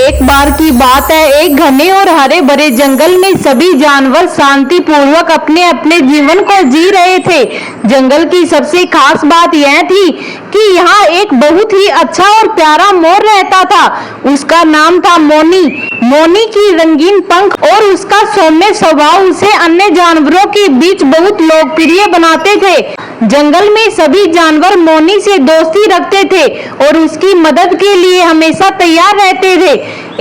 एक बार की बात है, एक घने और हरे भरे जंगल में सभी जानवर शांति पूर्वक अपने अपने जीवन को जी रहे थे। जंगल की सबसे खास बात यह थी कि यहाँ एक बहुत ही अच्छा और प्यारा मोर रहता था। उसका नाम था मोनी। मोनी की रंगीन पंख और उसका सौम्य स्वभाव उसे अन्य जानवरों के बीच बहुत लोकप्रिय बनाते थे। जंगल में सभी जानवर मोनी से दोस्ती रखते थे और उसकी मदद के लिए हमेशा तैयार रहते थे।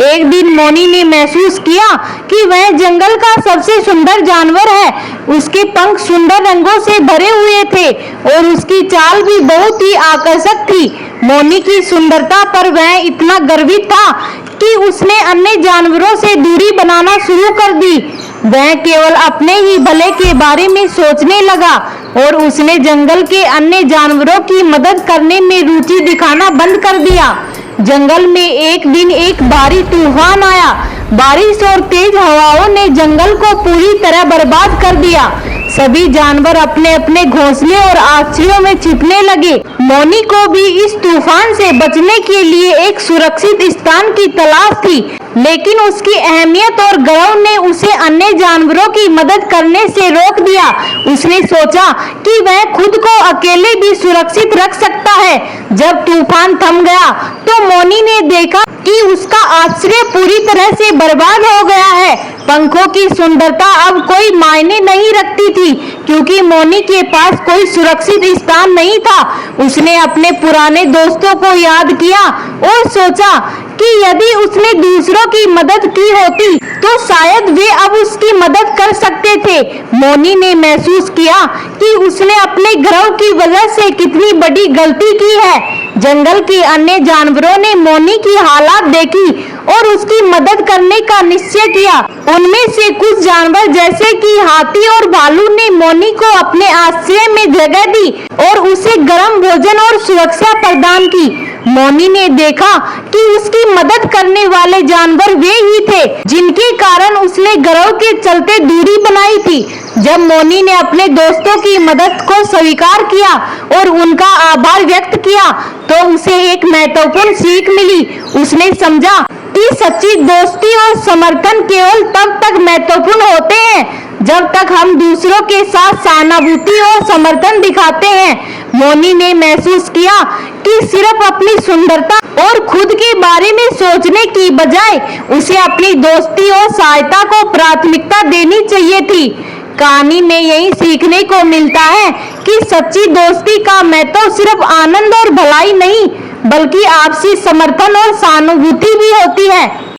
एक दिन मोनी ने महसूस किया कि वह जंगल का सबसे सुंदर जानवर है। उसके पंख सुंदर रंगों से भरे हुए थे और उसकी चाल भी बहुत ही आकर्षक थी। मोनी की सुंदरता पर वह इतना गर्वित था कि उसने अन्य जानवरों से दूरी बनाना शुरू कर दी। वह केवल अपने ही भले के बारे में सोचने लगा और उसने जंगल के अन्य जानवरों की मदद करने में रुचि दिखाना बंद कर दिया। जंगल में एक दिन एक भारी तूफान आया। बारिश और तेज हवाओं ने जंगल को पूरी तरह बर्बाद कर दिया। सभी जानवर अपने अपने घोंसले और आश्रयों में छिपने लगे। मोनी को भी इस तूफान से बचने के लिए एक सुरक्षित स्थान की तलाश थी, लेकिन उसकी अहमियत और गर्व ने उसे अन्य जानवरों की मदद करने से रोक दिया। उसने सोचा कि वह खुद को अकेले भी सुरक्षित रख सकता है। जब तूफान थम गया तो मोनी ने देखा कि उसका आश्रय पूरी तरह से बर्बाद हो गया है। पंखों की सुंदरता अब कोई मायने नहीं रखती थी, क्योंकि मोनी के पास कोई सुरक्षित स्थान नहीं था। उसने अपने पुराने दोस्तों को याद किया और सोचा कि यदि उसने दूसरों की मदद की होती तो शायद वे अब उसकी मदद कर सकते थे। मोनी ने महसूस किया कि उसने अपने गर्व की वजह से कितनी बड़ी गलती की है। जंगल के अन्य जानवरों ने मोनी की हालात देखी और उसकी मदद करने का निश्चय किया। उनमें से कुछ जानवर जैसे कि हाथी और भालू ने मोनी को अपने आश्रय में जगह दी और उसे गर्म भोजन और सुरक्षा प्रदान की। मोनी ने देखा कि उसकी मदद करने वाले जानवर वे ही थे जिनके कारण उसने गर्व के चलते दूरी बनाई थी। जब मोनी ने अपने दोस्तों की मदद को स्वीकार किया और उनका आभार व्यक्त किया तो उसे एक महत्वपूर्ण सीख मिली। उसने समझा कि सच्ची दोस्ती और समर्थन केवल तब तक महत्वपूर्ण होते हैं जब तक हम दूसरों के साथ सहानुभूति और समर्थन दिखाते हैं। मोनी ने महसूस किया कि सिर्फ अपनी सुंदरता और खुद के बारे में सोचने की बजाय उसे अपनी दोस्ती और सहायता को प्राथमिकता देनी चाहिए थी। कहानी में यही सीखने को मिलता है कि सच्ची दोस्ती का महत्व सिर्फ आनंद और भलाई नहीं, बल्कि आपसी समर्थन और सहानुभूति भी होती है।